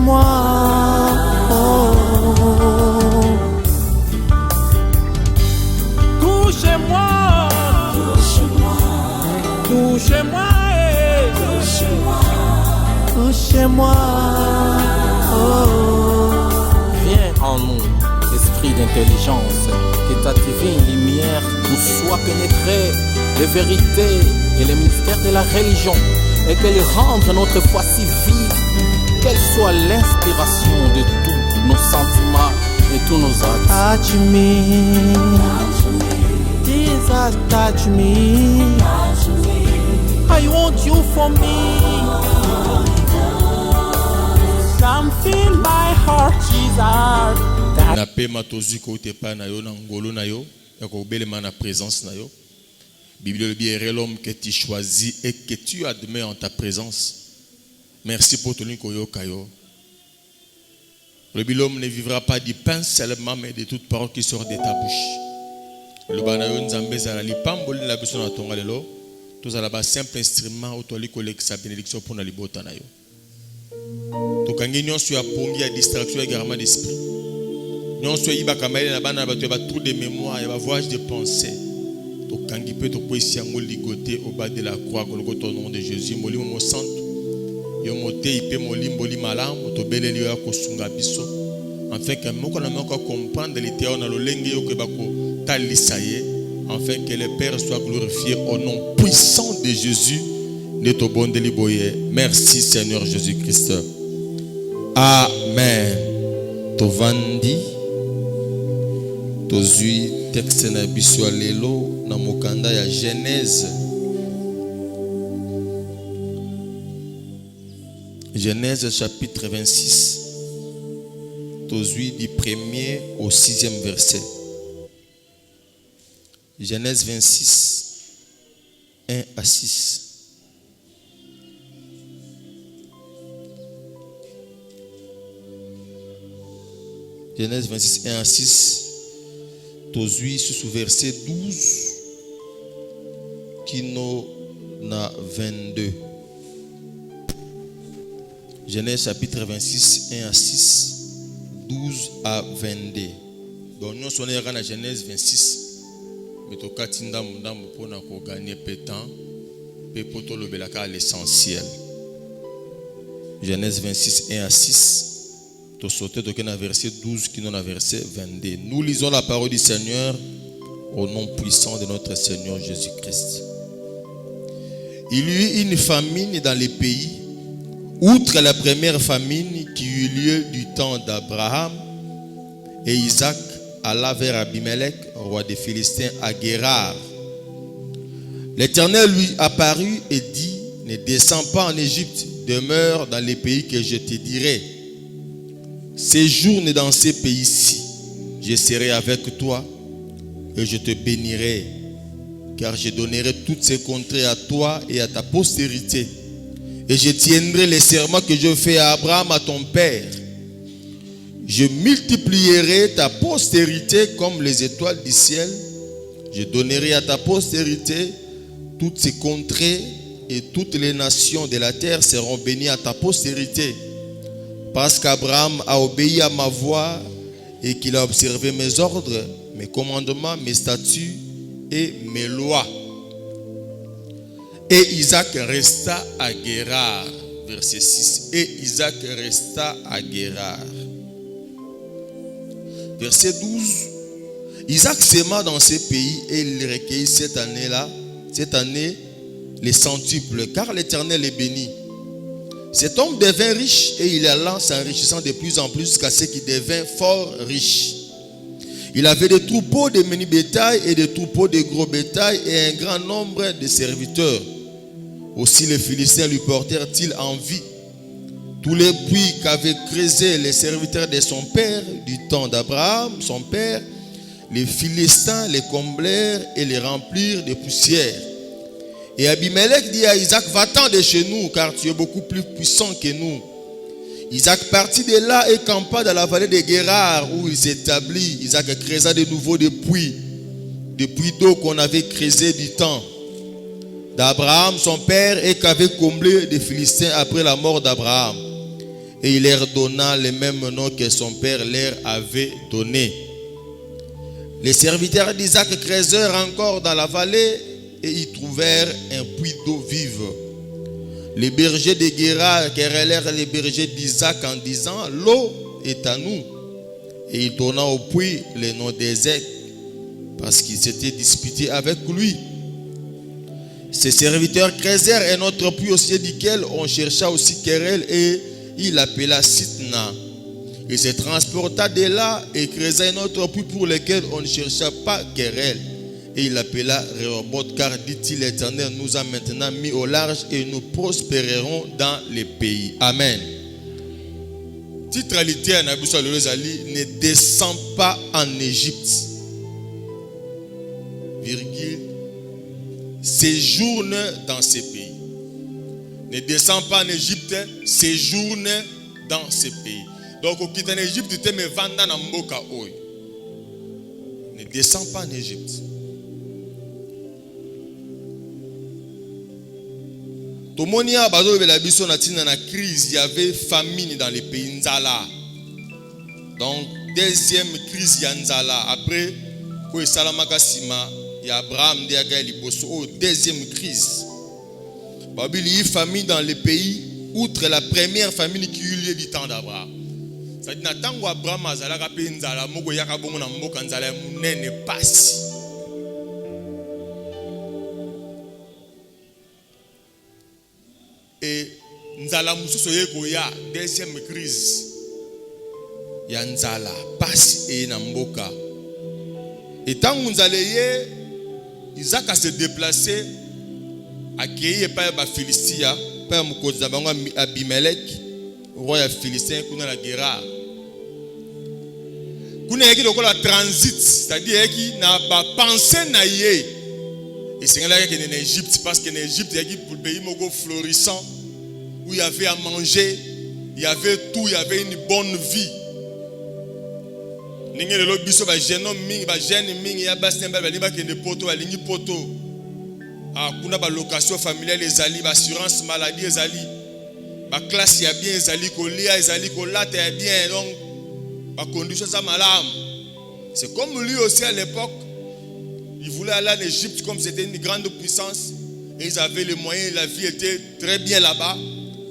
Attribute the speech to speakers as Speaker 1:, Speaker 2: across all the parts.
Speaker 1: touchez-moi, oh. Touchez-moi, touchez-moi, touchez-moi, oh. Viens en nous, esprit d'intelligence, que ta divine lumière nous soit pénétrée les vérités et les mystères de la religion, et qu'elle rende notre foi si vive, qu'elle soit l'inspiration de tous nos sentiments et tous nos actes. Touch me, Jesus, touch me. I want you for me. Something my heart desires.
Speaker 2: Na pema tozu ko te pa na yo na ngolo na yo, ya ko belema na présence na yo. Bible dit l'homme que tu choisis et que tu admets en ta présence. Merci pour ton koyo kayo. L'homme ne vivra pas du pain seulement, mais de toute parole qui sort de ta bouche. Le banayo nzambe za li pamboli la biso na tonga lelo. Tous à la simple instrument autoli kolek sa bénédiction pour na libota na yo. To kangi nyonso ya pongi ya distraction également d'esprit. Nyonso yiba kamele na bana bato ba trou de mémoire ya ba voyage de pensée. To kangi pe to poisi yango ligoté au bas de la croix au nom de Jésus molimo mo santo. Yo mote ipe molimboli malamu to beleli yo kosunga biso. Afin que moko na moko comprendre l'éternel na lolenge yo ke bako talisaye. Afin que le Père soit glorifié au nom puissant de Jésus. Neto bondeli boye. Merci Seigneur Jésus-Christ. Amen. Tovandi tozui texte na biso lelo na mokanda ya Genèse. Genèse chapitre 26. Tozui du 1er au 6e verset. Genèse 26, 1 à 6. Genèse 26, 1 à 6. Tozui sous verset 12 qui nous na 22. Genèse chapitre 26, 1 à 6, 12 à 22. Donc nous sommes dans Genèse 26. Mais to katinda mundambo pona ko gagner pétan pe poto lobelaka l'essentiel. Genèse 26, 1 à 6. To sauter to na verset 12 qui nous na verset 22. Nous lisons la parole du Seigneur au nom puissant de notre Seigneur Jésus-Christ. Il y eut une famine dans les pays, outre la première famine qui eut lieu du temps d'Abraham, et Isaac alla vers Abimelech, roi des Philistins, à Guérar. L'Éternel lui apparut et dit: ne descends pas en Égypte, demeure dans les pays que je te dirai. Séjourne dans ces pays-ci, je serai avec toi et je te bénirai, car je donnerai toutes ces contrées à toi et à ta postérité. Et je tiendrai les serments que je fais à Abraham, à ton père. Je multiplierai ta postérité comme les étoiles du ciel. Je donnerai à ta postérité toutes ces contrées, et toutes les nations de la terre seront bénies à ta postérité. Parce qu'Abraham a obéi à ma voix et qu'il a observé mes ordres, mes commandements, mes statuts et mes lois. Et Isaac resta à Guérar. Verset 6. Et Isaac resta à Guérar. Verset 12. Isaac sema dans ces pays et il recueillit cette année, les centuples, car l'Éternel est béni. Cet homme devint riche et il alla s'enrichissant de plus en plus jusqu'à ce qu'il devint fort riche. Il avait des troupeaux de menu bétail et des troupeaux de gros bétail et un grand nombre de serviteurs. Aussi les Philistins lui portèrent-ils envie. Tous les puits qu'avaient creusés les serviteurs de son père, du temps d'Abraham, son père, les Philistins les comblèrent et les remplirent de poussière. Et Abimelech dit à Isaac: va-t'en de chez nous, car tu es beaucoup plus puissant que nous. Isaac partit de là et campa dans la vallée de Guérar, où il s'établit. Isaac creusa de nouveau des puits d'eau qu'on avait creusés du temps d'Abraham, son père, et qu'avait comblé des Philistins après la mort d'Abraham. Et il leur donna le même nom que son père leur avait donné. Les serviteurs d'Isaac creusèrent encore dans la vallée et y trouvèrent un puits d'eau vive. Les bergers de Guérar querellèrent les bergers d'Isaac en disant: l'eau est à nous. Et il donna au puits le nom d'Ézek, parce qu'ils s'étaient disputés avec lui. Ses serviteurs creusèrent un autre puits au ciel duquel on chercha aussi querelle, et il l'appela Sitna. Il se transporta de là et creusa un autre puits pour lequel on ne chercha pas querelle. Et il l'appela Rehoboth, car, dit-il, l'Éternel nous a maintenant mis au large et nous prospérerons dans les pays. Amen. Titre littéraire, ne descend pas en Égypte. Virgule. Séjourne dans ces pays. Ne descend pas en Égypte, séjourne dans ces pays. Donc, au quitte en Égypte, tu te mets vanda na mboka oy. Ne descend pas en Égypte. Tomonia bazo la biso na tina na crise, il y avait famine dans les pays Nzala. Donc, deuxième crise ya Nzala. Après, ko salamaka sima ya Abraham diaga liboso, deuxième crise. Babili y famine dans les pays outre la première famine qui eut lieu du temps d'Abraham. C'est-à-dire que Abraham azalaka pe Nzala moko yaka bongo na mboka Nzala munene pasi. Et Nzala mususu yekoya deuxième crise ya Nzala pasi e na mboka. Et tant Nzala ye Isaac a se déplacé accueilli par les Philistins, par Abimelech, roi des Philistins, qui a la guerre. Qui a le transit, c'est-à-dire qu'il n'a pas pensé na yé. Et c'est là qu'il est en Égypte, parce qu'en Égypte, il y a un pays florissant, où il y avait à manger, il y avait tout, il y avait une bonne vie. Il y a des gens qui sont jeunes, kuna ba location familiale ezali, ba assurance maladie ezali, ba classe ya bien ezali, kolia ezali, kolata ya bien, donc ba condition ça malam. C'est comme lui aussi à l'époque, il voulait aller en Égypte comme c'était une grande puissance et ils avaient les moyens, la vie était très bien là-bas.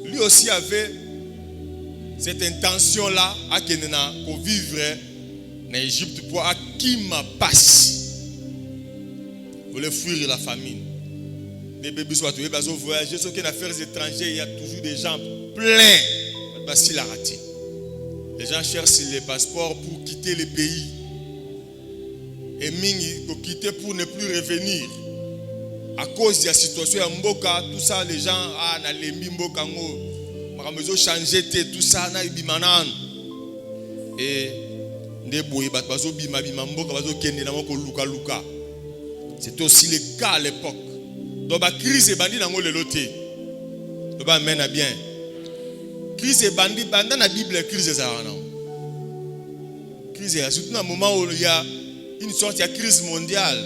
Speaker 2: Lui aussi avait cette intention là à kenena pour vivre en Égypte pour à qui m'a passe. Voulait fuir la famine. Les bébés sont voyager, ceux qui ont des affaires étrangères, il y a toujours des gens pleins. Les gens cherchent les passeports pour quitter le pays. Et pour quitter pour ne plus revenir. À cause de la situation à Mboka, tout ça, les gens, na lembi Mboka, ont changé tout ça, na ibimanan. Et c'était aussi le cas à l'époque. Donc la crise est bandit dans le loté. Donc amène à bien. Crise est bandit dans la Bible, crise est ça non. Crise est surtout dans un moment où il y a une sorte de crise mondiale,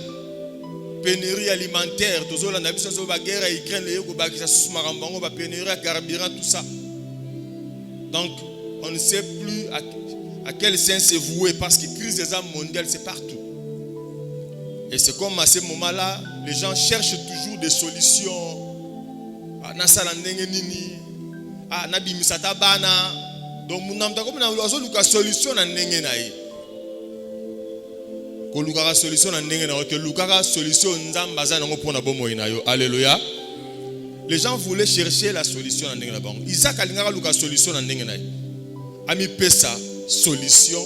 Speaker 2: pénurie alimentaire, tout ça, la nation sur la guerre, Ukraine, les Yoruba qui sont marambango, pénurie à carburant, tout ça. Donc on ne sait plus à quel sens c'est voué parce que crise des âmes mondiale c'est partout. Et c'est comme à ce moment-là, les gens cherchent toujours des solutions. Donc, nous avons une solution. Alléluia. Les gens voulaient chercher la solution. Isaac a une solution. Ami Pessa, solution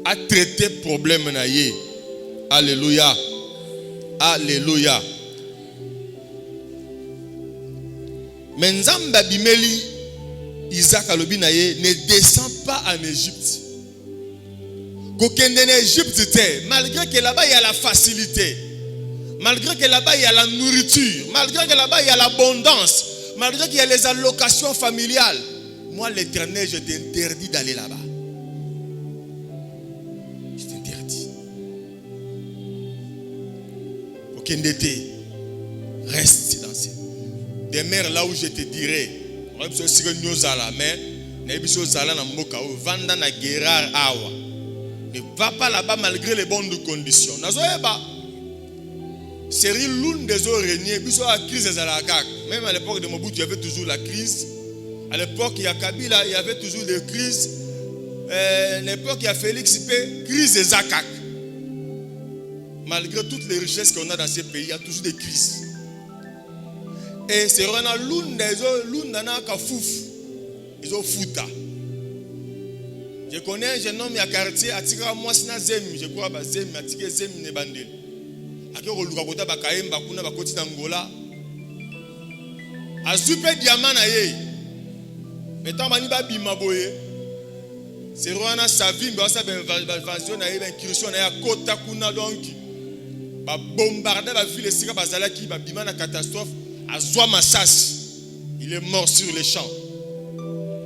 Speaker 2: à traiter problème. Alléluia. Alléluia. Mais Nzamba Bimeli, Isaac Alobinaye ne descend pas en Égypte. Kokende en Égypte, malgré que là-bas il y a la facilité, malgré que là-bas il y a la nourriture, malgré que là-bas il y a l'abondance, malgré qu'il y a les allocations familiales, moi l'Éternel, je t'interdis d'aller là-bas. Je t'interdis. Kendete, reste dans ces demeure là où je te dirai. Mais Nebiso zala na mboka o vanda na Gérard awa. Ne va pas là-bas malgré les bonnes conditions. Nazoeba. Série l'une des eaux régnées, biso la crise des alakak. Même à l'époque de Mobutu, il y avait toujours la crise. À l'époque, il y a Kabila, il y avait toujours des crises. L'époque, il y a Félix P, crise des akak. Malgré toutes les richesses qu'on a dans ces pays, il y a toujours des crises. Et c'est vraiment l'une des eaux, l'une d'ana kafouf. Ils ont fouta. Je connais un jeune homme qui a quartier, Atika Mwasina Zemi, je crois, Zemi, Atika Zemi Nebandel. Akero Lukakota Bakaem, Bakuna, Bakoti d'Angola. Azupe Diamana ye. Mettons Maniba Bimaboye. C'est vraiment sa vie, mais ça va invasion, incursion, na Kota Kuna donc. Ba bombarder la ville, Sika Bazalaki, ba Bimana catastrophe. Azwa Massas. Il est mort sur les champs.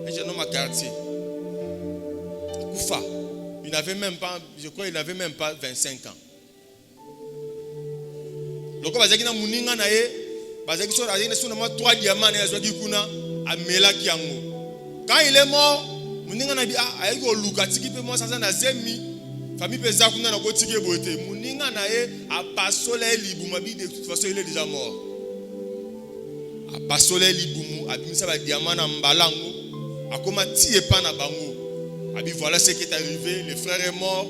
Speaker 2: Un jeune homme à quartier. Koufa. Il n'avait même pas, je crois, il n'avait même pas 25 ans. Donc, bazaki na muninga na ye, bazaki so azaki na seulement 3 diamants na azwaki kuna amela kiango. Quand il est mort, muninga na bi ayaki oluka tiki pe mo sasa na zemi, famille pe za kuna na ko tiki bote. Muninga na ye a passolé libuma bi de toute façon il est déjà mort. A passolé libumu abimisa ba diamants na mbalango, akoma tie pa na bango. Abi voilà ce qui est arrivé, le frère est mort.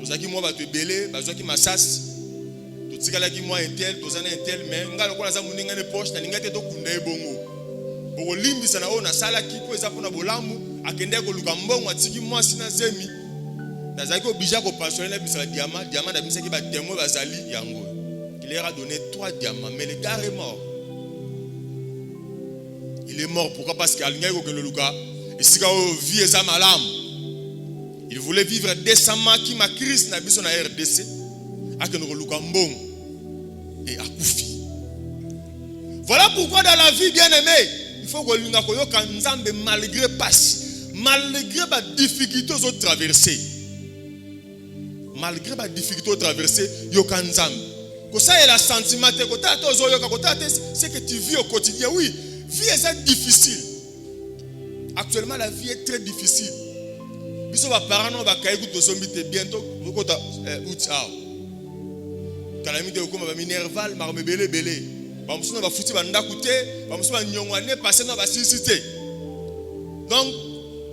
Speaker 2: Tozaki mo ba te belé, bazwaki masas. Tikalaki moi intel, tozana intel, mais ngalo kwa za muninga ne poche na ningate to kunda ebongo. Boko limbisa na ona sala ki po eza pona bolamu, akende ko luka mbongo atiki moi sina zemi. Nazaki obija ko passionner bisa diamant, diamant da bisa ki ba témoin bazali yango. Il leur a donné 3 diamants, mais le gars est mort. Il est mort pourquoi? Parce qu'alinga ko ke le luka, et sika o vie eza malam. Il voulait vivre décemment qui ma crise na biso na RDC. Akeno luka mbongo. Et akufi. Voilà pourquoi dans la vie, bien aimé, il faut que l'on ait malgré passe, malgré les difficultés aux traverser, malgré les difficultés aux traverser, yo kanzam. Que ça est la sentiment, c'est que tu vis au quotidien. Oui, vie est difficile. Actuellement, la vie est très difficile. Biso ba parano ba kayiku to sombite bientôt vokota utao. Calamité comme ba minerval marme belé belé. Ba musuna ba futi ba ndakute, ba musuna nyongwane passer na ba sisité. Donc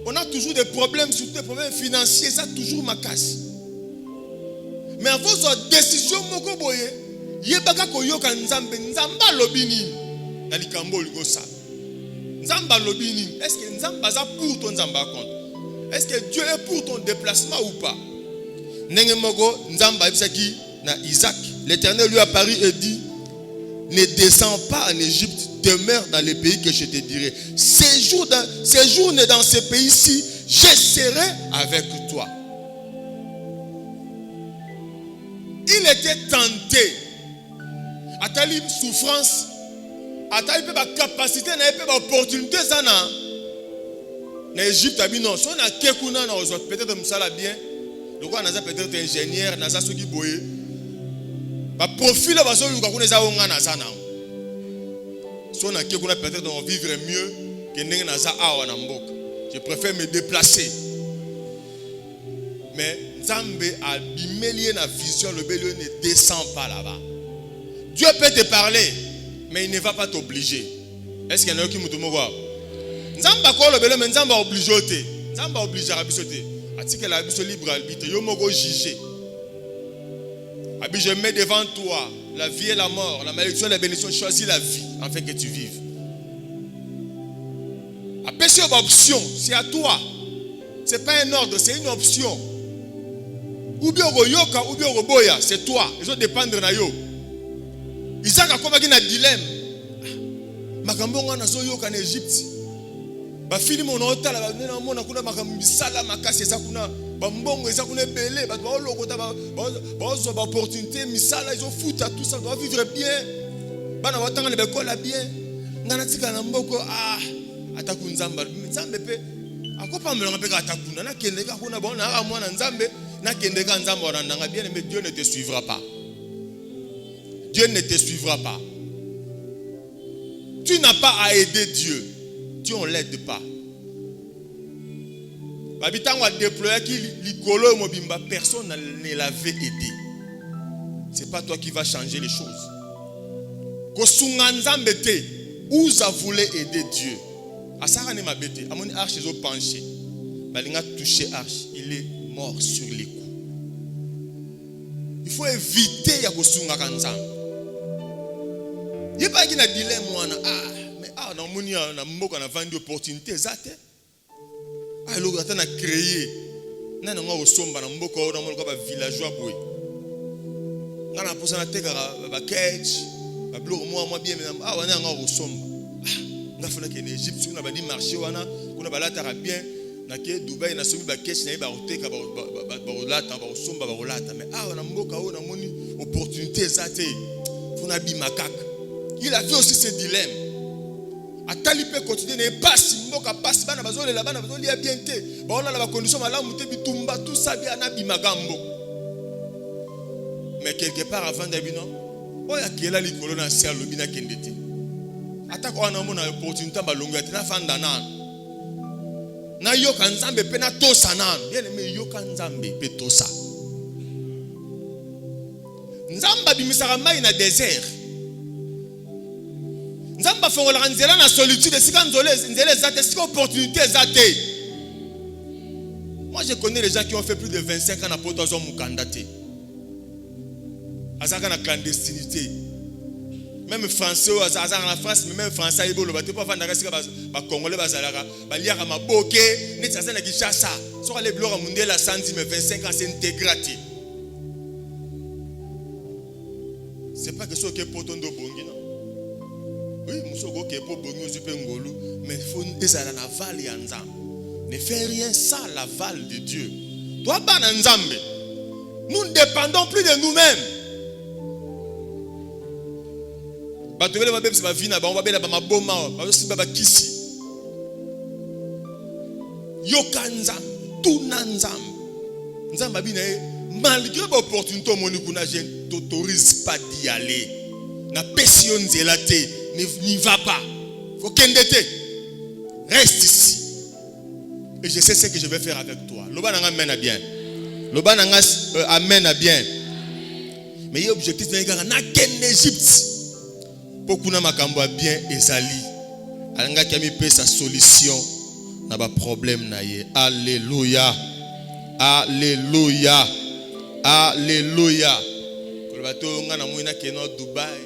Speaker 2: on a toujours des problèmes, surtout des problèmes financiers, ça toujours ma casse. Mais à vos décisions moko boye, yebaka ko yoka nzambe, nzamba lobini. Na likambo ligosa. Nzamba lobini, est-ce que nzamba za pour ton nzamba compte? Est-ce que Dieu est pour ton déplacement ou pas? Nenge moko nzamba bisaki na Isaac. L'Éternel lui apparut et dit: ne descends pas en Égypte, demeure dans les pays que je te dirai. Séjourne dans ces pays-ci, je serai avec toi. Il était tenté. Atali souffrance, atali pe ba capacité na pe ba opportunité sana. Na Égypte abino, so na kekuna na ozo peut-être msala bien. Donc on a peut-être ingénieur, na za soki boye. Ba profil ba so luka kuna za onga na sana. So na kekuna peut-être on vivre mieux que ndenge na za awa na mboka. Je préfère me déplacer. Mais Nzambe a bimelié na vision, le bélier ne descend pas là-bas. Dieu peut te parler, mais il ne va pas t'obliger. Est-ce qu'il y en a qui me demandent? Nzamba ko le bélier, mais Nzamba oblige te. Nzamba oblige à bisoter. Article la biso libre arbitre. Yo moko juger. Abi je mets devant toi la vie et la mort, la malédiction et la bénédiction. Choisis la vie afin que tu vives. Après c'est une option, c'est à toi. C'est pas un ordre, c'est une option. Ou bien yoka ou bien boya, c'est toi. Ils vont dépendre de yo. Isaac a comme un dilemme. Makambo ngana zo yoka en Égypte. Ba film on otala ba nena mona kuna makambisala makasi eza kuna ba mbongo eza kuna belé ba ba lokota ba zo ba opportunité misala ils ont foutu tout ça doit vivre bien. Bana watanga le bekola bien. Ngana tika na mboko ataku nzamba nzambe pe akopa melanga pe atakuna na kendeka kuna bona a mwana nzambe na kendeka nzamba wana ndanga bien mais Dieu ne te suivra pas. Dieu ne te suivra pas. Tu n'as pas à aider Dieu. Dieu on l'aide pas. Personne ne l'avait aidé. C'est pas toi qui vas changer les choses. Où ça voulait aider Dieu. Amoni arche est penché. Balinga touché arche. Il est mort sur les coups. Il faut éviter ya kosunga kanzam. Il pas qui na dilemme mais na moni na mboka na vendre opportunité zate. Le gars a créé. Na nga osomba na mboka na mboka ba villageois boy. Ngana posa na teka ba catch, ba blog moi bien wana nga osomba. Nga fona ke en Égypte kuna ba di marché wana kuna ba lata bien na ke Dubai na somi ba catch na ba oteka ba olata ba osomba ba olata mais na mboka na moni opportunité zate. Fona bi makaka. Il a fait aussi ce dilemme. Atali peut continuer ne passe mboka passe bana bazole la bana bazoli bien té ba on a la condition malamu te bitumba tout ça bien na bimagambo mais quelque part avant d'abino oya kela likolo na sia lobina kendete atako on a mon opportunité ba longa te na fanda na yoka nzambe pe na tosa nan bien aimé yoka nzambe pe tosa nzamba bimisaka mai na désert. Nzamba fongola nzela na solitude sika nzela zate sika opportunité zate. Moi je connais les gens qui ont fait plus de 25 ans na poto zo mukandate. Azaka na clandestinité. Même français ou azaka na France mais même français ibolo bate pas vanda sika ba congolais bazalaka ba liaka maboke net ça na Kinshasa. Sur les blocs mondial la 110 mais 25 ans c'est intégrité. C'est pas que ce que poto ndo bongi non. Oui, mais il faut la val ne fais rien sans l'aval de Dieu. Toi, nous ne dépendons plus de nous-mêmes. Malgré l'opportunité, je ne t'autorise pas d'y aller. Na passion zélate. N'y va pas. Faut qu'endete. Reste ici. Et je sais ce que je vais faire avec toi. Loba nanga amène à bien. Loba nanga amène à bien. Mais il y a objectif na ken Égypte. Beaucoup na makambo a bien ezali. Alanga kami pe sa solution na ba problème na ye. Alléluia. Alléluia. Alléluia. Kolobato nga na muina keno Dubai.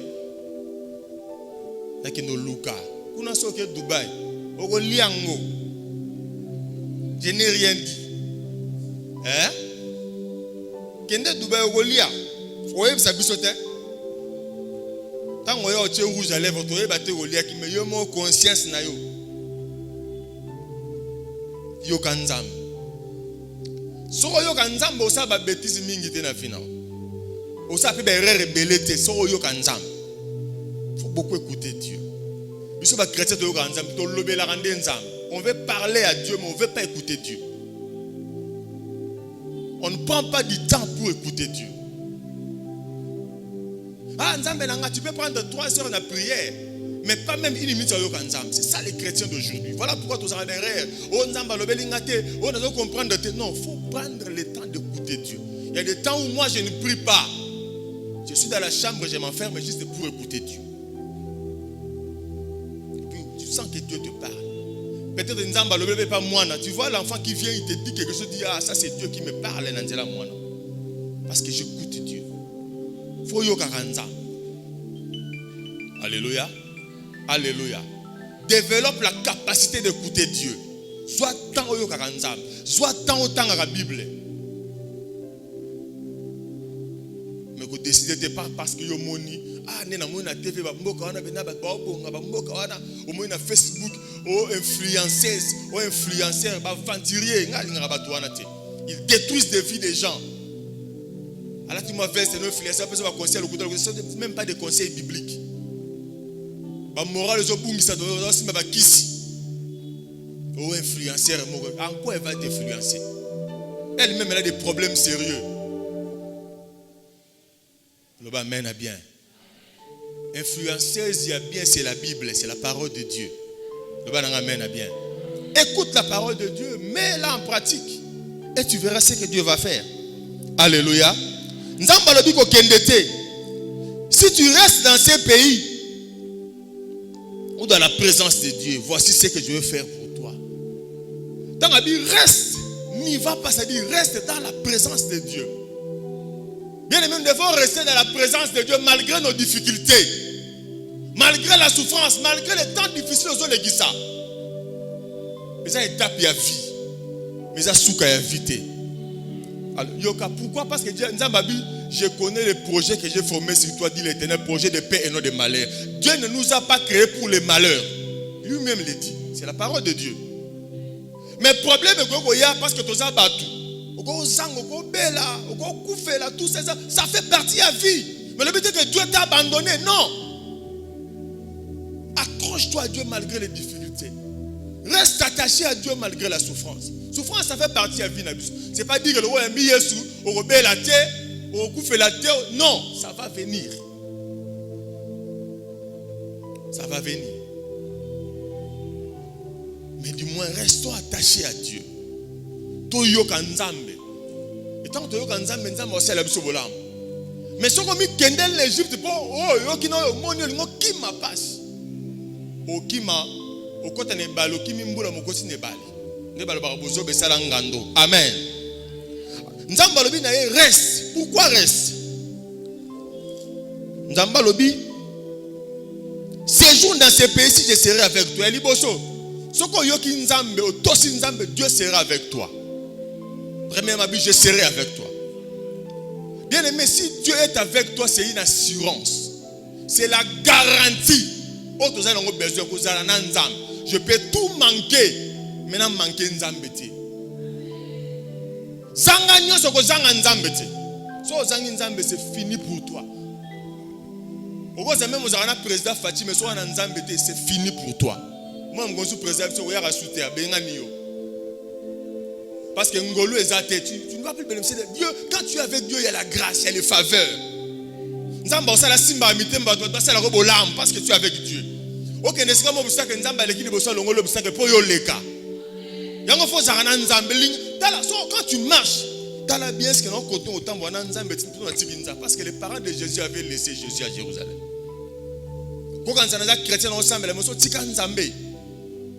Speaker 2: Nakino Luka. Kuna soke Dubai. Oko liango. Je n'ai rien dit. Kende Dubai oko lia. Oye bisa bisote. Tango yo che rouge à lèvres to yeba te olia ki me yo mo conscience na yo. Yo kanzam. Soko yo kanzam bo sa ba bêtise mingi te na fina. O sa pe be rebelle te soko yo kanzam. Faut beaucoup écouter Dieu. On veut parler à Dieu, mais on ne veut pas écouter Dieu. On ne prend pas du temps pour écouter Dieu. Tu peux prendre 3 heures de prière, mais pas même 1 minute sur Yoka Nzam. C'est ça les chrétiens d'aujourd'hui. Voilà pourquoi tous les derrière. Non, il faut prendre le temps d'écouter Dieu. Il y a des temps où moi je ne prie pas. Je suis dans la chambre, je m'enferme juste pour écouter Dieu. Sans que Dieu te parle. Peut-être Nzamba le pas moi. Tu vois l'enfant qui vient, il te dit quelque chose, dit ça c'est Dieu qui me parle Nzela moi. Parce que j'écoute Dieu. Faut yoka kanza. Alléluia. Alléluia. Développe la capacité d'écouter Dieu. Soit tant au yoka kanza, soit tant autant à la Bible. Mais que décider de pas parce que yo moni nena mona TV ba mboka wana bena ba bonga ba mboka wana au moins na Facebook o influenceuse o influenceur ba venturier nga ba wana te. Ils détruisent des vies des gens. Alors tu m'as fait c'est un influenceur peut va conseiller le côté même pas de conseils bibliques. Ba moral zo bungisa do si ba kisi. O influenceur en quoi elle va t'influencer? Elle-même elle a des problèmes sérieux. Le bas mène à bien. Influenceuse, il y a bien, c'est la Bible, c'est la parole de Dieu. Le bas mène à bien. Écoute la parole de Dieu, mets-la en pratique. Et tu verras ce que Dieu va faire. Alléluia. Si tu restes dans ces pays ou dans la présence de Dieu, voici ce que je veux faire pour toi. Tant que reste, n'y va pas, ça dit reste dans la présence de Dieu. Bien aimé, nous devons rester dans la présence de Dieu malgré nos difficultés, malgré la souffrance, malgré les temps difficiles aux autres ça. Mais ça étape de la vie, mais ça souka ya vite. Pourquoi? Parce que Dieu, je connais les projets que j'ai formés sur toi, dit l'Éternel, projet de paix et non de malheur. Dieu ne nous a pas créés pour les malheurs. Lui-même le dit. C'est la parole de Dieu. Mais le problème est que parce que tu as battu, tout ça, ça fait partie de la vie. Mais le but est que Dieu t'a abandonné. Non. Accroche-toi à Dieu malgré les difficultés. Reste attaché à Dieu malgré la souffrance. Souffrance, ça fait partie de la vie. Ce n'est pas dire que le roi est mis Jésus, on rebelle la terre, on coupe la terre. Non, ça va venir. Ça va venir. Mais du moins, restons attachés à Dieu. Toyoka Nzambe. Et tant que Toyoka Nzambe, Nzambe aussi la biso bolam. Mais si on a mis Kendel l'Égypte, qui m'a passe. Okima, okota ne balo, kimi mbula mokosi ne bali. Ne balo barabozo besala ngando. Amen. Nzambe lobi na reste. Pourquoi reste? Nzambe lobi, séjourne dans ce pays si je serai avec toi. Liboso. Dieu sera avec toi. Premièrement, je serai avec toi. Bien aimé, si Dieu est avec toi, c'est une assurance. C'est la garantie. Je peux tout manquer. Maintenant, manquer Nzambe. C'est fini pour toi. C'est fini pour toi. Moi, je suis président, parce que Ngolo est à tête. Tu ne vas plus bénéficier de Dieu. Quand tu es avec Dieu, il y a la grâce, il y a les faveurs. Parce que tu es avec Dieu. Ok, quand tu marches, parce que les parents de Jésus avaient laissé Jésus à Jérusalem.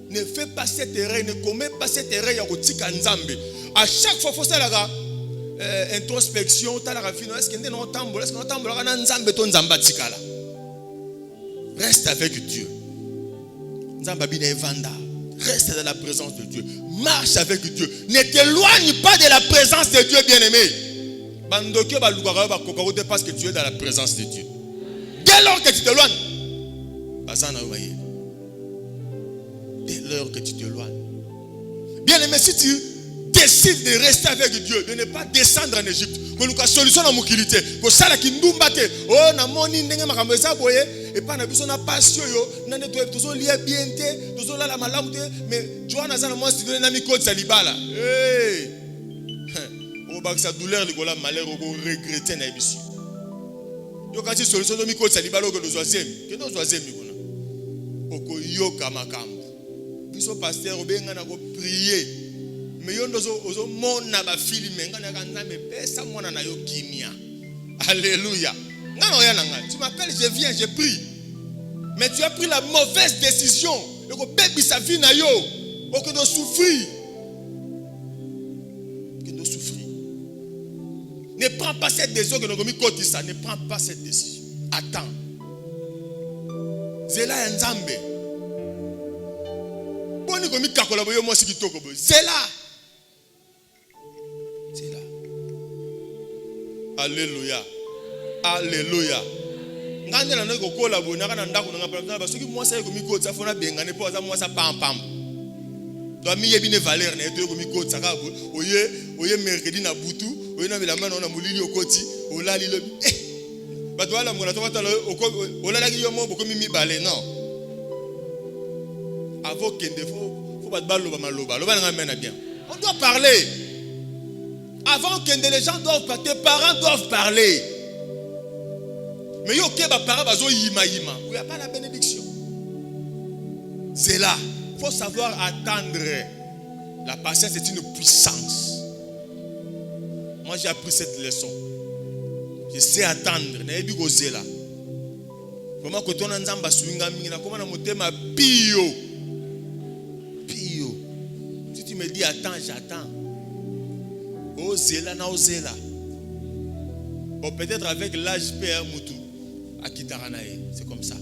Speaker 2: Ne fais pas cette erreur, ne commets pas cette erreur. À chaque fois, il faut faire introspection. Reste avec Dieu. Reste dans la présence de Dieu. Marche avec Dieu. Ne t'éloigne pas de la présence de Dieu, bien-aimé. Parce que tu es dans la présence de Dieu. Dès lors que tu t'éloignes, dès lors que tu t'éloignes. Bien aimé, si tu décides de rester avec Dieu, de ne pas descendre en Égypte, que nous avons solution à mokilité, que ça la kindumbate, oh na moni ndenge makamesa boye, et pas na biso na passion yo, na ne doit toujours lier bien te, toujours la malamu te, mais Joana zana moi si na mi code salibala. Hey. O ba sa douleur ligola malheur o regretter na biso. Yo quand tu solution de mi code salibala que nous oisem, que nous oisem mikona. Oko yoka makambo. Biso pasteur obenga na ko prier. Mais yo ozo mona ba filme ngana kanzambe pesa mwana na yo kimia. Alléluia. Tu m'appelles, je viens, je prie. Mais tu as pris la mauvaise décision. Et que bébé sa vie na yo, que de souffrir. Que de souffrir. Ne prends pas cette décision que nous avons mis côté ça. Ne prends pas cette décision. Attends. C'est là un Nzambe. C'est là. C'est là. Alléluia. Alléluia. Ngande na ndeko kola bona kana ndako na ngapela basoki mwasa yeko mikotsa fona bengane po za mwasa pam. Do mi yebine valeur na eto mikotsa ka oye mercredi na butu, oye na bilamba na mulili okoti, olali lo. Bato wala mona to batalo olala ki yo mo boko mimi balé non. Avant kende faut pas baloba maloba. Loba nga mena bien. On doit parler. Avant que les gens doivent parler, tes parents doivent parler. Mais yo ke ba parents bazo yima. Il n'y a pas la bénédiction. C'est là. faut savoir attendre. La patience est une puissance. Moi j'ai appris cette leçon. Je sais attendre. Comment que ton nzamba swinga mingi comment na motema pio. Si tu me dis attends, j'attends. Ozela na ozela. Bon, peut-être avec l'âge père mutu akitaranae, c'est comme ça.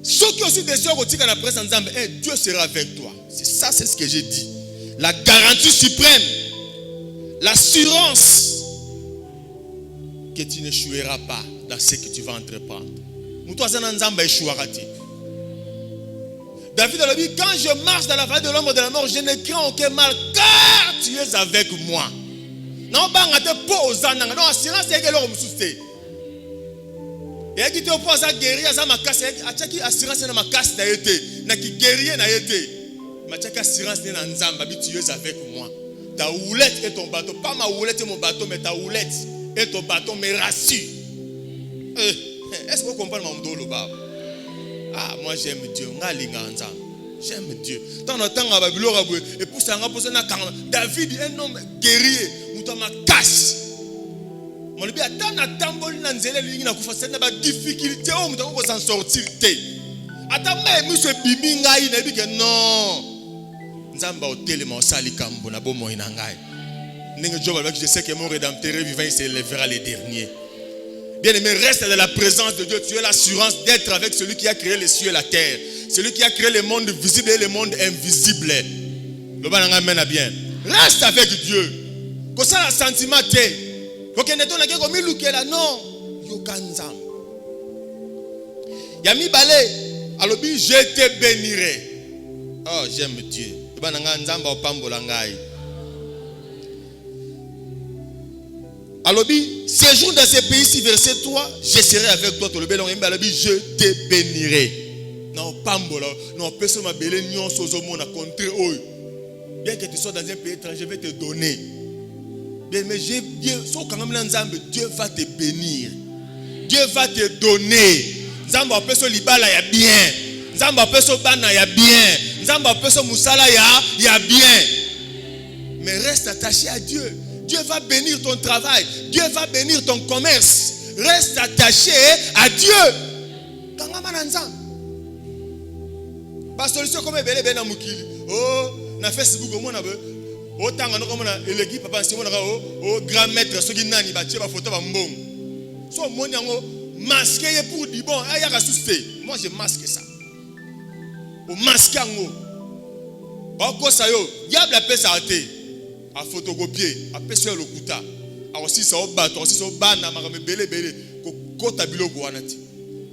Speaker 2: Ceux qui ont aussi des soeurs au la presse ensemble, Dieu sera avec toi. C'est ça, c'est ce que j'ai dit. La garantie suprême, l'assurance que tu n'échoueras pas dans ce que tu vas entreprendre. David a dit, quand je marche dans la vallée de l'ombre de la mort, je ne crains aucun mal, car tu es avec moi. Non, non, assurance c'est que l'homme soucie. Et qui te oppose à guérir, à ma casse, à assurance na ma casse na été, na qui guérir na été. Ma tchaka assurance na nzamba, tu es avec moi. Ta houlette et ton bateau, pas ma houlette et mon bateau, mais ta houlette et ton bateau me rassure. Est-ce que vous comprenez mon dos là? Ah, moi j'aime Dieu. J'aime Dieu. Tant en temps, et pour ça, David est un homme guerrier. Ma casse. Mon Dieu, attends, attends, difficulté, on va s'en sortir. Attends, mais monsieur Biminga, il dit que non. Nzamba hotel, mon sali kambo, na bomo inangai. Je sais que mon rédempteur vivant, il s'élèvera les derniers. Bien aimé, reste dans la présence de Dieu. Tu as l'assurance d'être avec celui qui a créé les cieux et la terre. Celui qui a créé le monde visible et le monde invisible. Le bon amène à bien. Reste avec Dieu. Que ça a un sentiment. Que non. Yami balé. Alors je te bénirai. Oh, j'aime Dieu. Le bon nzamba opambolangai. Alors, séjour dans ce pays-ci, verset 3, je serai avec toi. Je te bénirai. Non, pambola. Non, personne m'a béni. Bien que tu sois dans un pays étranger, je vais te donner. Bien, mais Dieu va te bénir. Dieu va te donner. Zamba peso libala ya bien. Zamba peso bana ya bien. Zamba peso musala ya bien. Mais reste attaché à Dieu. Dieu va bénir ton travail. Dieu va bénir ton commerce. Reste attaché à Dieu. Pas solution comme belé bena mukili. Oh, na Facebook au mona be. Oh tanga no comme na elegi papa si mona oh grand maître soki nani ba tie ba photo ba mbong. So moni yango masqué pour di bon aya ka susté. Moi je masque ça. Au masque yango. Ba ko sayo, diable appelle ça até. A photocopier, a peser le kuta. A aussi ça au bateau, aussi ça au bana makame belé ko kota biloko wanati.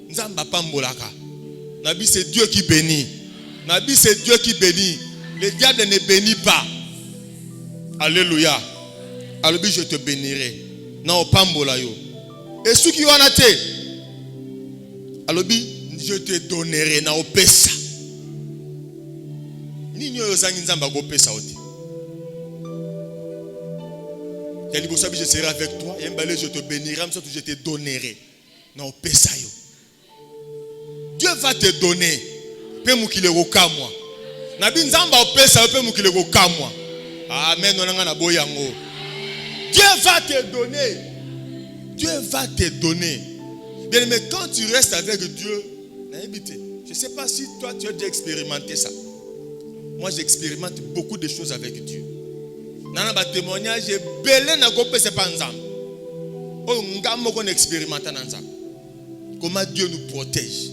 Speaker 2: Nzamba pambolaka. Nabi c'est Dieu qui bénit. Nabi c'est Dieu qui bénit. Le diable ne bénit pas. Alléluia. Alors je te bénirai. Non pambola yo. Et ceux qui wanate. Alors je te donnerai na opesa. Ni nyo zangi nzamba go pesa oti. Je serai avec toi. Je te bénirai. Je te donnerai. Non, Dieu va te donner. Amen. Dieu va te donner. Dieu va te donner. Bien, mais quand tu restes avec Dieu, je ne sais pas si toi tu as déjà expérimenté ça. Moi j'expérimente beaucoup de choses avec Dieu. Nana ba témoignage belé na gopé c'est pas nzam. Oh ngamo qu'on expérimente nzam. Comment Dieu nous protège.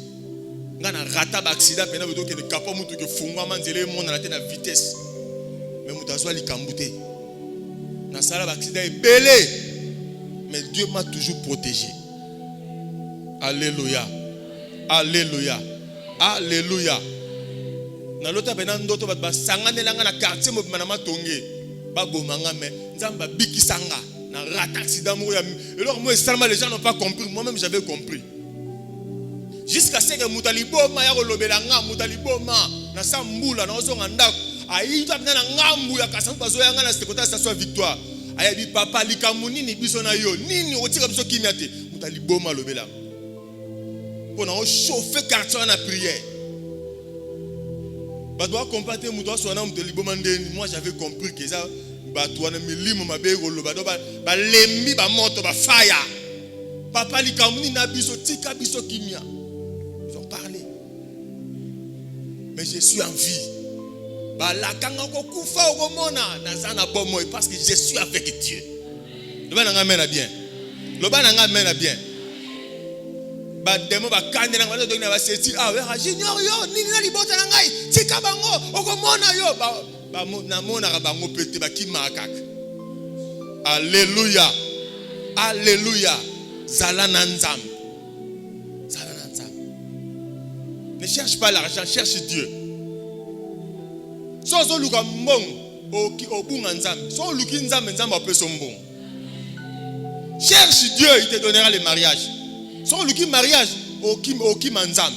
Speaker 2: Ngana rata ba accident pena beto ke kapo mutu ke funga manzele mon na la vitesse. Mais mutu azwa likambute. Na sala ba accident belé. Mais Dieu m'a toujours protégé. Alléluia. Alléluia. Alléluia. Na lota pena ndoto ba sangane langa na quartier mo manama tongé. Nzamba bikisanga na rat accident mourir. Alors moi seulement les gens n'ont pas compris, moi-même j'avais compris. Jusqu'à ce que mutaliboma ya kolobelanga mutaliboma na sambula na ozonga ndako ayitu apena na ngambu ya kasangu bazo yanga na sekota station Victoire. Aya bi papa likamuni ni biso na yo nini otika biso kimia te mutaliboma lobela. Pour na chauffer quartier na prière. Moi j'avais compris que ça papa ils ont parlé. Mais je suis en vie. Parce que je suis avec Dieu. Le ban nga mena bien. Le ban nga mena bien. Ba demo ba kandela ngalo donner ba seti ah we junior yo nini na libota na ngai tika bango okomona yo ba na mona bango pete ba kimaka. Alléluia. Alléluia. Zala na nzambe. Zala na nzambe. Ne cherche pas l'argent, cherche Dieu. So so luka mbong obunga nzambe. So luki nzambe nzambe apeso mbong. Cherche Dieu, il te donnera le mariage. So luki mariage oki manzambe.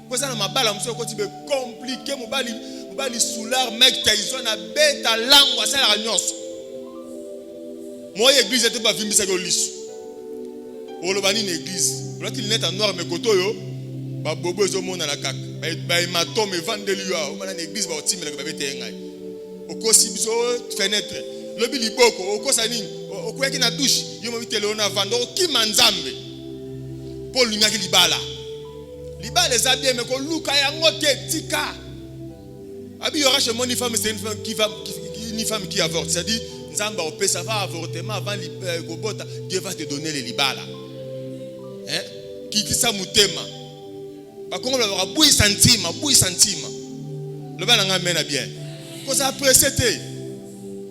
Speaker 2: Kwa sana mabala mso ko tibe compliqué mobali soulard mec Tyson na beta langue ça la nyonso. Moi église était pas vimbisa ko lisu. Olobani une église. Là il net en noir mais koto yo ba bobo ezo mona na kaka. Ba matome vandeli yo. O mana na église ba otimela ba bete ngai. Okosi biso fenêtre. Lobi liboko okosa nini? Okweki na douche. Yo mo bitele ona vando ki manzambe. Paul ngaki libala. Libala eza bien mais ko luka yango te tika. Abi yora chez mon femme c'est une femme qui avorte. C'est-à-dire nzamba opesa va avortement avant gobota Dieu va te donner les libala. Hein? Qui ça mutema. Ba kongo ba bui santima. Le bana nga mena bien. Ko ça précédé.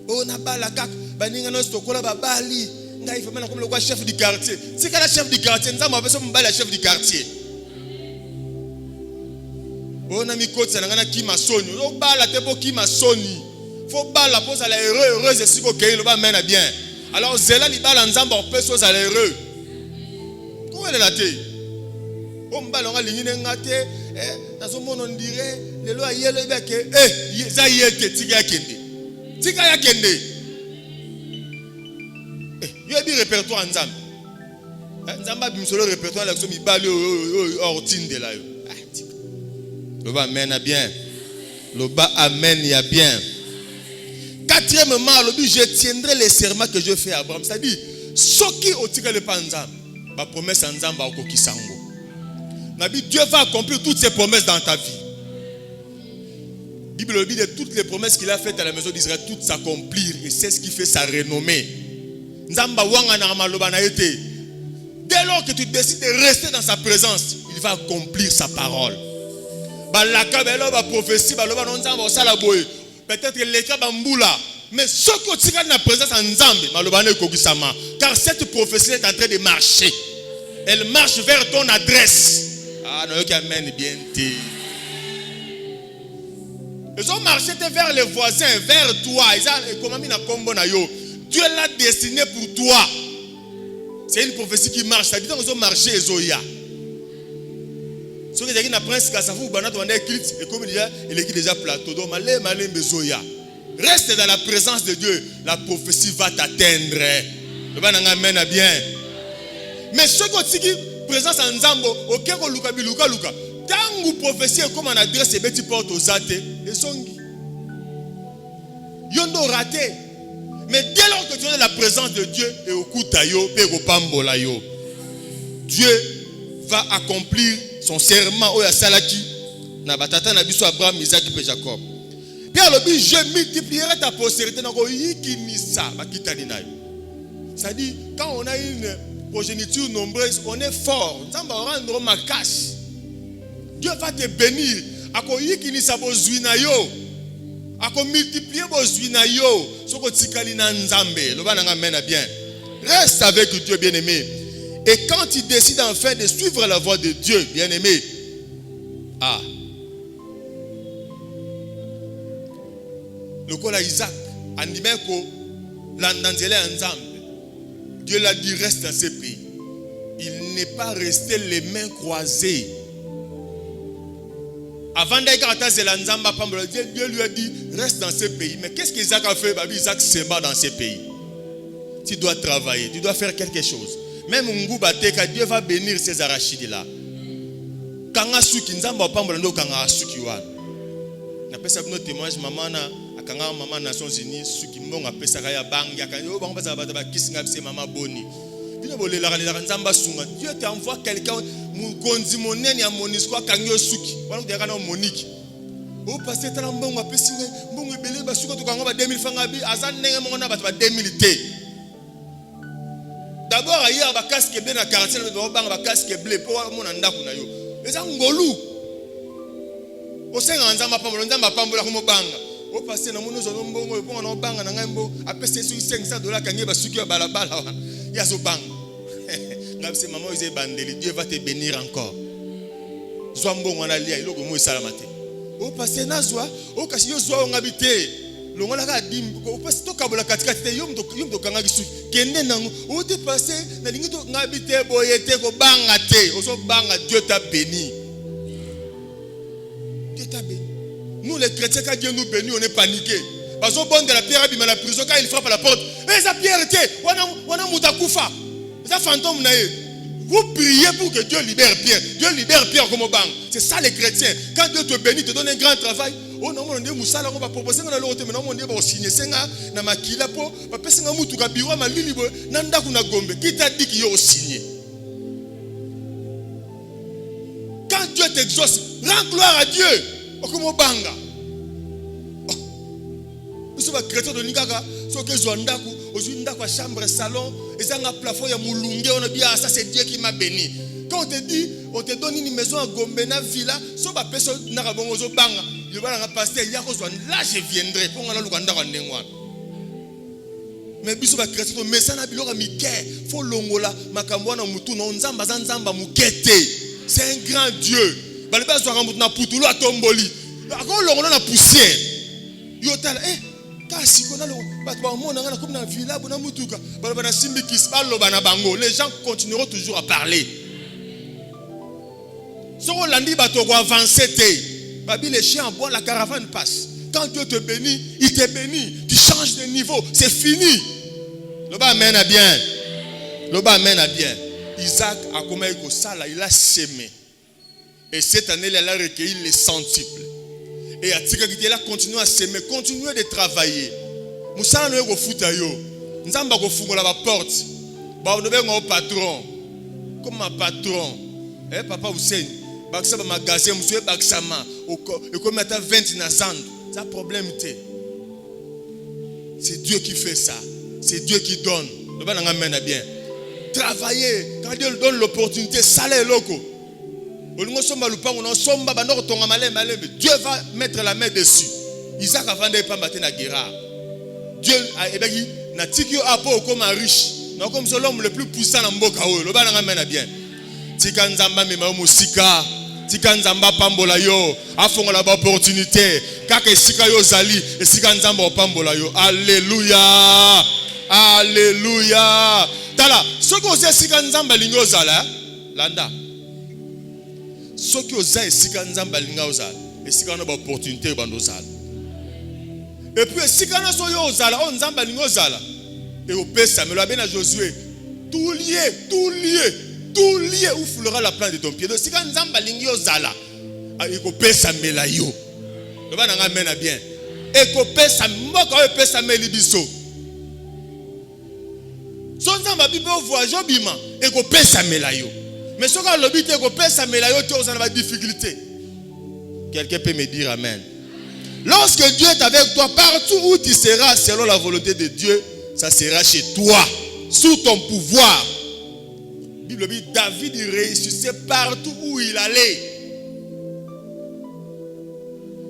Speaker 2: On a bala kak baninga no stokola ba bali. Ngai fa mena comme le chef du quartier. C'est quand le chef du quartier nzamba opesa mbala chef du quartier. On a mis côte ça ngana ki masoni. O bala te po ki masoni. Faut bala pose à l'heureux et si ko kei le ba mena bien. Alors zela li bala nzamba opesa aux heureux. Comment elle est là? On va l'enga ligne ngate dans son monde on dirait le loi yelo ibeke za yete tika ya kende yo bi répertoire nzambe nzamba bi msolo répertoire la so mi bali ortinde la yo le ba amen a bien le ba amen ya bien. Quatrièmement le but je tiendrai les serments que je fais à Abraham, c'est-à-dire soki otika le pa nzambe ba promesse nzamba okokisango. Dieu va accomplir toutes ses promesses dans ta vie. La Bible dit de toutes les promesses qu'il a faites à la maison d'Israël, toutes s'accomplir. Et c'est ce qui fait sa renommée. Dès lors que tu décides de rester dans sa présence, il va accomplir sa parole. Peut-être que l'écran bamboula. Mais ce que tu as dans la présence en Nzambe, car cette prophétie est en train de marcher. Elle marche vers ton adresse. Ah non, qui amène bien. Ils ont marché vers les voisins, vers toi. Dieu l'a destiné pour toi. C'est une prophétie qui marche. Ça dit qu'ils ont marché et Zoya. Ce que j'ai dit, prince Kassafou, et comme il est déjà plateau, donc reste dans la présence de Dieu. La prophétie va t'atteindre. Amen bien. Mais ce que tu présence en Zambo, ok, luka. Tangu prophétie comme on adresse et petit porte aux athées, et songi. Yondo raté. Mais dès lors que tu es dans la présence de Dieu et au kutayo, pego pambola yo, Dieu va accomplir son serment au Yasalaki, na batata na biso Abraham, Isaac et Jacob. Puis alors, je multiplierai ta postérité dans Yikinisa, Bakitani nayo. C'est-à-dire, quand on a une progéniture nombreuse, on est fort. Ça va rendre ma cache. Dieu va te bénir. Ako Yikinisa bozuina yo. Ako multiplier bozuina yo. Soko tikali na nzambe. Le bananga mena bien. Reste avec Dieu, bien-aimé. Et quand tu décides enfin de suivre la voie de Dieu, bien-aimé, le kola Isaac, Andimeko, l'andanzele ensemble. Dieu l'a dit, reste dans ce pays. Il n'est pas resté les mains croisées. Avant d'être Dieu lui a dit, reste dans ce pays. Mais qu'est-ce qu'Isaac a fait? Isaac se bat dans ce pays. Tu dois travailler, tu dois faire quelque chose. Même Dieu va bénir ces arachides là. Napesa bino témoignage maman na akanga maman Nations Unies suki mbonga pesa kaya bangi akanya o bango pesa ba kisinga bise maman boni. Bino bolela la nzamba sunga. Dieu t'envoie quelqu'un mukonzi monene ya Monisco akangyo suki. Wana kudeka na Monique. O passer tala mbonga pesa mbonga ebele ba suka to kanga ba 2000 francs abi azan ndenge monga na ba 2000 te. D'abord hier ba casque bleu na quartier ba banga ba casque bleu pour mona ndako na yo. Eza ngolu. O senga nzamba pambola nzamba pambola ko mobanga. O passer na mono zo mbongo e ponga na banga na ngambo apese sur $500 kangi ba suki ya balabala wana. Ya zo banga. Ngabse maman ose bandeli Dieu va te bénir encore. Zo mbongo na lia iloko mo salamate. O passer na zwa o kasi yo zwa ngabite. Longola ka dim ko passer to kabola katikati te yom to kanga gisu kende nango o te passer na lingi to ngabite boyete ko banga te o so banga Dieu t'a béni. Nous les chrétiens, quand Dieu nous bénit, on est paniqué. Parce que bon de la pierre abîme à la prison, quand il frappe à la porte, et sa pierre était, on a moutakufa. Ça fantôme naïe. Vous priez pour que Dieu libère Pierre. Dieu libère Pierre comme au banc. C'est ça les chrétiens. Quand Dieu te bénit, te donne un grand travail. Oh non, on dit Moussala, on va proposer dans l'autre, mais non, on dit on signe senga, na makila po, papa senga mutuka biwa malili bo, nanda kuna gombe. Qui t'a dit qu'il y a signé? Quand Dieu t'exauce, rends gloire à Dieu. Okomo banga. Biso ba chrétien de Ningaka, soke zondaku, ozunda kwa chambre salon, ezanga plafond ya mulunge, on a dit ah ça c'est Dieu qui m'a béni. Quand on te dit, on te donne une maison à Gombe na villa, so ba personne na kabongo zo banga. Le bana pasteur yako zo là je viendrai pour ngana lukanda kwa ndengwa. Mais biso ba chrétien to mesana biloko mike, fo longola makambo na mutu na nzamba za nzamba mukete. C'est un grand Dieu. Baleba zo ramut na putulu atomboli. Ako longola na poussière. Yo tala kasi kona lo bato ba mona ngana comme na villa bona mutuka. Baleba na simbi kisbalo bana bango. Les gens continueront toujours à parler. Si on l'a dit, bato ko avancer te. Babi les chiens boivent, la caravane passe. Quand Dieu te bénit, il te bénit. Tu changes de niveau, c'est fini. Le bas amène à bien. Le bas amène à bien. Isaac a commencé ça là, il a sémé. Et cette année, il a recueilli les centuples. Et il a continué à s'aimer, continué de travailler. Moussa n'a pas fait yo. Nzamba ko fungola la porte. Ba on devait un patron. Comme un patron. Papa Hussein, baksa ba magasin monsieur baksama. Et comme tu as 20 nazand, ça problème té. C'est Dieu qui fait ça. C'est Dieu qui donne. Le ba nga mène bien. Travailler quand Dieu donne l'opportunité, salaire loco. Dieu va mettre la main dessus. Isaac a vendu pas matin à Guérard. Dieu a dit na tikio apo comme un riche. Non comme l'homme le plus puissant en Mboka. Le ba nga mène bien. Tika nzamba mema musika. Tika nzamba pambola yo. Afongola ba opportunité. Kaka sika yo zali. Et sika nzamba pambola yo. Alléluia. Alléluia. Tala. Ce que vous êtes sika nzamba lingo zala. Landa. Ce que vous êtes sika nzamba lingo zala. Et sika na ba opportunité bando zala. Et puis sika na so yo zala. On nzamba lingo zala. Et au pesa. Mais le bien à Josué. Tout lié. Tout lié où foulera la plante de ton pied. Donc si quand nzamba lingi ozala, eko pesa mela yo. Le ba nanga mena bien. Eko pesa mboka o pesa meli biso. So nzamba bibo voyage bima, eko pesa mela yo. Mais so ka lobite eko pesa mela yo te ozana ba difficulté. Quelqu'un peut me dire amen. Lorsque Dieu est avec toi partout où tu seras selon la volonté de Dieu, ça sera chez toi, sous ton pouvoir. Bible dit David il réussissait partout où il allait.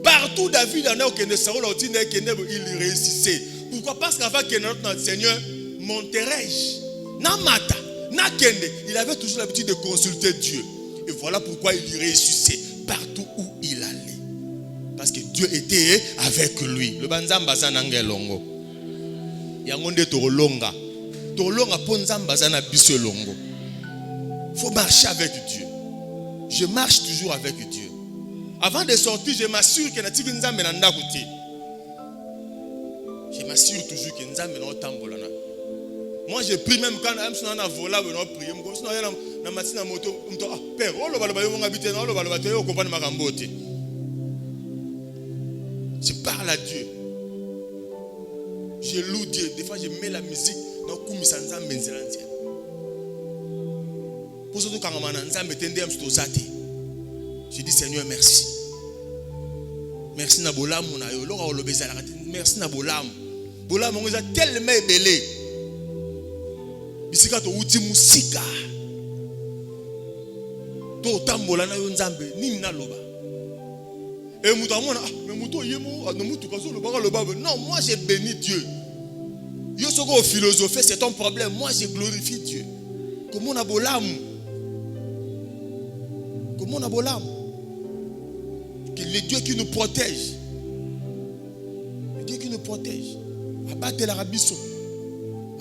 Speaker 2: Partout David en a aucun il réussissait. Pourquoi? Parce qu'avant que notre Seigneur monterai-je Namata, Nakende, il avait toujours l'habitude de consulter Dieu. Et voilà pourquoi il réussissait partout où il allait. Parce que Dieu était avec lui. Le banzamba zananga longo. Yangonde tolonga. Tolonga ponzamba zana biso longo. Il faut marcher avec Dieu. Je marche toujours avec Dieu. Avant de sortir, je m'assure que je m'assure toujours que nous avons. Moi, je prie même quand je suis en volant, je prie. Je suis en moto. Je Père, Je parle à Dieu. Je loue Dieu. Des fois, je mets la musique dans le coup. Pour ce que je dis Seigneur, merci. Merci na bolam na yo. Merci na bolam. Bolam on a tellement belé. Bisika to uti musika. To tambola na yo nzambe nini na loba. Et moutamona mais mouto yemo no moutou kazo loba. Non, moi j'ai béni Dieu. Yo soko philosophie, c'est ton problème. Moi je glorifie Dieu. Comment on a bolam? Comment on a bolam? Que le Dieu qui nous protège. Le Dieu qui nous protège. Abatte la rabisso.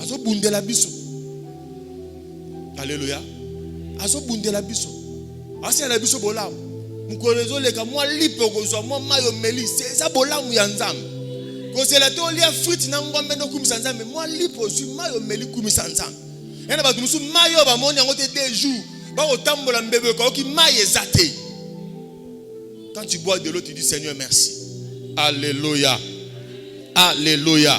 Speaker 2: Azo bunde la bisso. Alléluia. Azo bunde la bisso. Ase la bisso bolam. Mukolezo leka moi lipo kozwa moi mayo meli. C'est ça bolam ya nzambe. Ko c'est la to lia frite na ngombe no kumisa nzambe. Moi lipo zu mayo meli kumisa nzambe. Ena ba tumusu mayo ba moni yango te 2 jours. Ba otambola mbebe ko ki maye zate. Quand tu bois de l'eau, tu dis Seigneur, merci. Alléluia. Alléluia.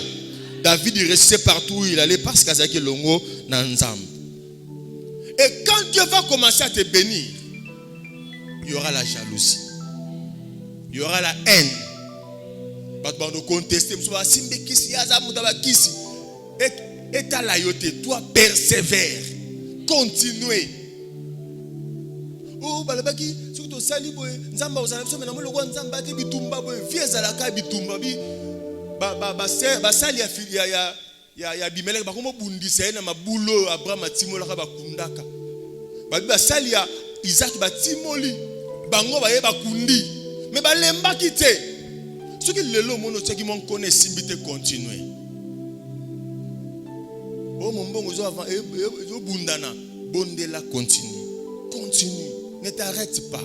Speaker 2: David, il restait partout où il allait parce qu'il y a longo nanzam. Et quand Dieu va commencer à te bénir, il y aura la jalousie. Il y aura la haine. Et ta laïoté, toi persévère. Continuez. Oh, balabaki, surtout sali boy, nzamba uzana biso mena moloko nzamba te bitumba boy, viezala ka bitumba bi ba sali ya bimelek ba komo bundisa na mabulo Abraham atimola ka bakundaka. Ba sali ya Isaac batimoli, bango ba ye bakundi, mais ba lemba kite. Ce que lelo mono tsaki mon connaît simbite continuer. Oh mon bon ozo avant e bundana, bondela continue. Continue. Ne t'arrête pas.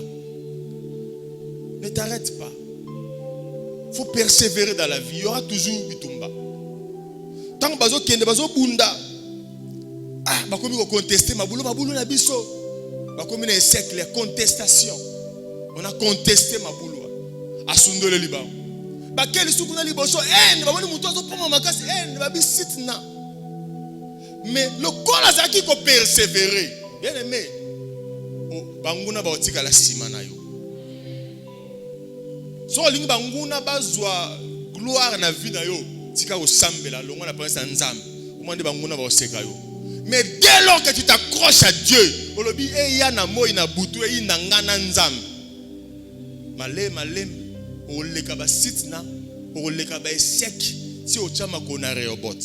Speaker 2: Ne t'arrête pas. Il faut persévérer dans la vie. Il y aura toujours bitumba. Tant que bazo kende bazo bunda. Ah, bakomi ko contester mabulo na biso. Bakomi na siècle la contestation. On a contesté mabulo. Asundole liba. Bakeli sukuna liboso ba boni muto zo poma makasi ba bisitna. Mais le corps azaki ko persévérer. Bien aimé. Banguna ba otika la sima na yo. So lingi banguna bazwa gloire na vie na yo, tika osambela longo na pesa nzambe. Omande banguna ba oseka yo. Mais dès lors que tu t'accroches à Dieu, olobi e ya na moi na butu e na ngana nzambe. Malem o leka ba sitna, o leka ba esek si o chama kona reobot.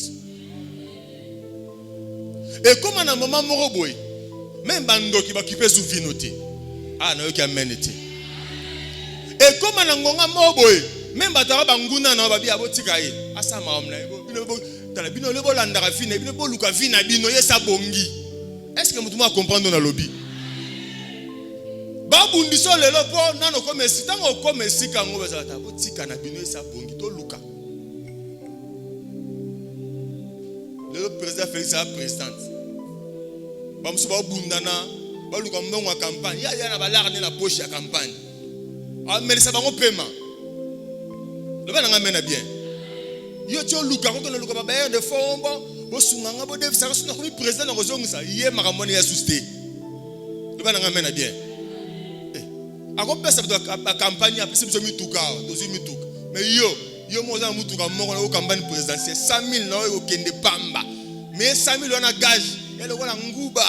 Speaker 2: Et comme na maman moko boy, même bando qui va occuper sous vinoté. Ah, non, qui amène été. Et comme on a ngonga moboy, même batara banguna na babi abotikaye. Asa maomna ebo. Bino lebo landara fine, bino bo luka fine bino yesa bongi. Est-ce que mutumo comprendre na lobby? Babu ndiso lelo po nano comme si tango comme si kango bazata botika na bino yesa bongi to luka. Le président Félix a présidente. Bamusu ba bundana ba luka mbongo wa campagne ya na balarne na poche ya campagne a melisa bango paiement le bana ngamena bien yo tio luka ko na luka ba bayer de fombo bo sunganga bo def sa suna ko président na kozongisa ye makamoni ya susté le bana ngamena bien ako pesa ba campagne a pesa biso mituka dozi mituka mais yo mo za mutuka moko na campagne présidentielle 100,000 na yo kende pamba mais 100,000 on a gage. Elle a nguba.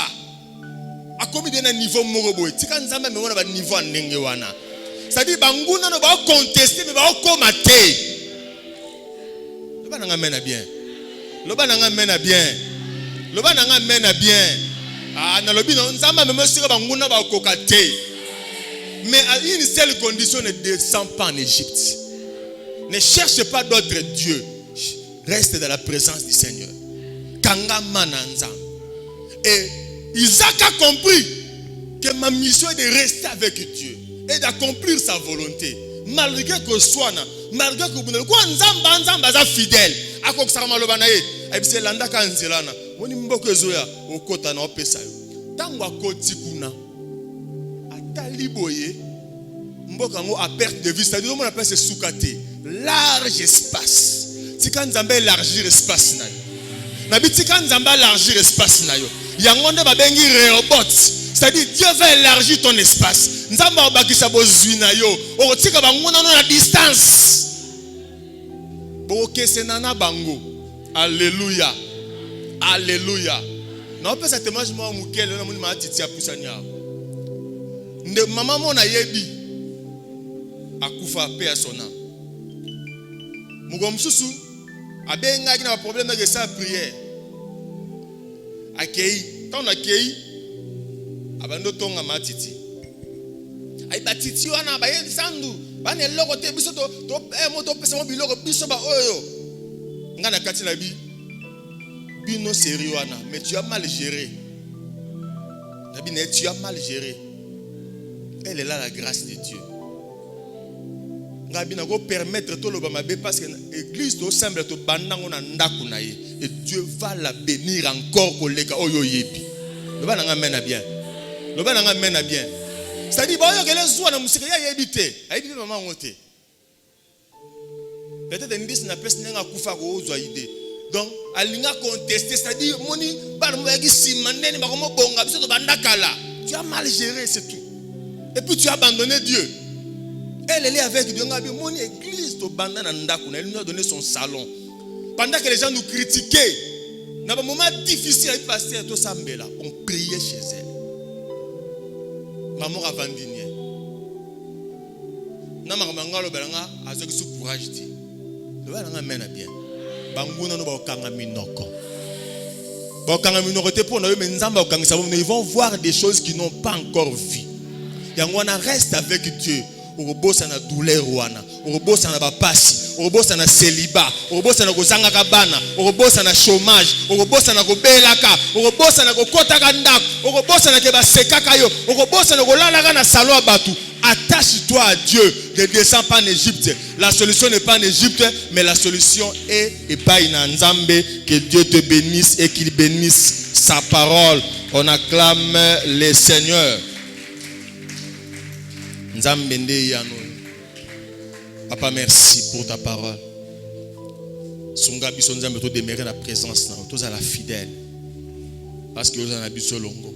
Speaker 2: A commis d'un niveau morobo. Tika nzamba me wana ba niveau ndenge wana. Ça dit banguna no ba contester mais ba komater. Le ba nga mena bien. Le ba nga mena bien. Le ba nga mena bien. Ah na lobi no nzamba me mesika banguna ba kokate. Mais à une seule condition, ne descends pas en Égypte. Ne cherche pas d'autres dieux. Reste dans la présence du Seigneur. Kanga mananza. Et Isaac a compris que ma mission est de rester avec Dieu et d'accomplir sa volonté. Malgré que soit malgré que vous ne nzamba za fidèle. Akoksa malobana ye. Ebise landa kanzelana. Woni mboko zoya okota na opesa yo. Tango akoti kuna. Atali boye mboka ngo a perte de vue. C'est-à-dire on appelle c'est soukate. large espace. Tika nzambe élargir espace na yo. Nabi tika nzambe élargir espace na yo. Yangonde babengi robot. C'est-à-dire Dieu va élargir ton espace. Nzamba obakisa bozwi na yo. Okotika bango na na distance. Bokese nana bango. Alléluia. Alléluia. Non pas ça témoigne moi mukele na muni matiti apusanya. Nde maman mona yebi. Akufa pe à son âme. Mugomsusu abenga kina problème na sa prière. Akei, quand on akei abando tonga matiti. Ai batiti wana ba ye sandu, ba ne loko te biso to moto pesa mo biloko biso ba oyo. Ngana kati na bi. Bino sérieux wana, mais tu as mal géré. Nabi ne tu as mal géré. Elle est là la grâce de Dieu. Ngabi na go permettre to loba mabe parce que l'église to semble to bandango na ndaku na ye et Dieu va la bénir encore koleka oyo yebi. Loba na ngamena bien. Loba na ngamena bien. C'est-à-dire ba oyo kele zwa na musika ya yebite. Ayibi maman ngote. Peut-être ndis na pesa nga kufa ko ozwa idée. Donc alinga contester, c'est-à-dire moni ba mo yaki simandeni ba ko mo bonga biso to bandakala. Tu as mal géré, c'est tout. Et puis tu as abandonné Dieu. Elle est avec Dieu. Mon église, elle nous a donné son salon. Pendant que les gens nous critiquaient, dans un moment difficile, on priait chez elle. Maman a vendu. Courage. Ils vont voir des choses qu'ils n'ont pas encore vues. Yangwana reste avec Dieu. Obosa na douleur wana, obosa na bapasi, obosa na célibat, obosa na kozanga kabana, obosa na chômage, obosa na kobelaka, obosa na kokotaka ndako, obosa na keba sekaka yo, obosa na kolalaka na salon abatu. Attache-toi à Dieu, ne descends pas en Égypte. La solution n'est pas en Égypte, mais la solution est pas en Nzambe. Que Dieu te bénisse et qu'il bénisse sa parole. On acclame le Seigneur. Papa, merci pour ta parole. Songa biso nzambe to demeurer la présence na to za la fidèle. Parce que vous en avez biso longo.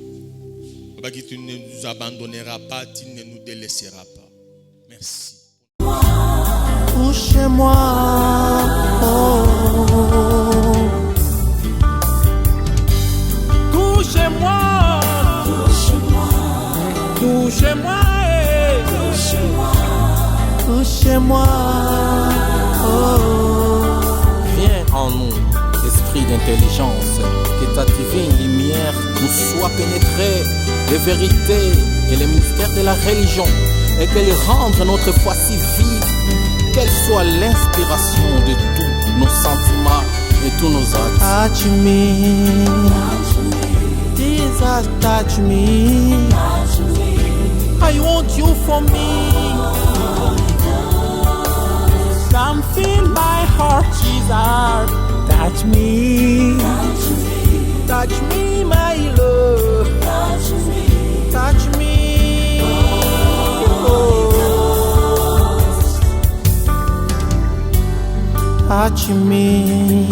Speaker 2: Papa, qui tu ne nous abandonneras pas, tu ne nous délaisseras pas. Merci.
Speaker 3: Touchez-moi. Oh. Touchez-moi. Touchez-moi. Touchez-moi. Touchez-moi, oh.
Speaker 1: Viens en nous, esprit d'intelligence, que ta divine lumière nous soit pénétrée les vérités et les mystères de la religion, et qu'elle rende notre foi si vive, qu'elle soit l'inspiration de tous nos sentiments et tous nos actes.
Speaker 3: Touch me, Jesus, touch me. I want you for me. Something my heart desires. Touch me, touch me, my love. Touch me, oh. Touch me.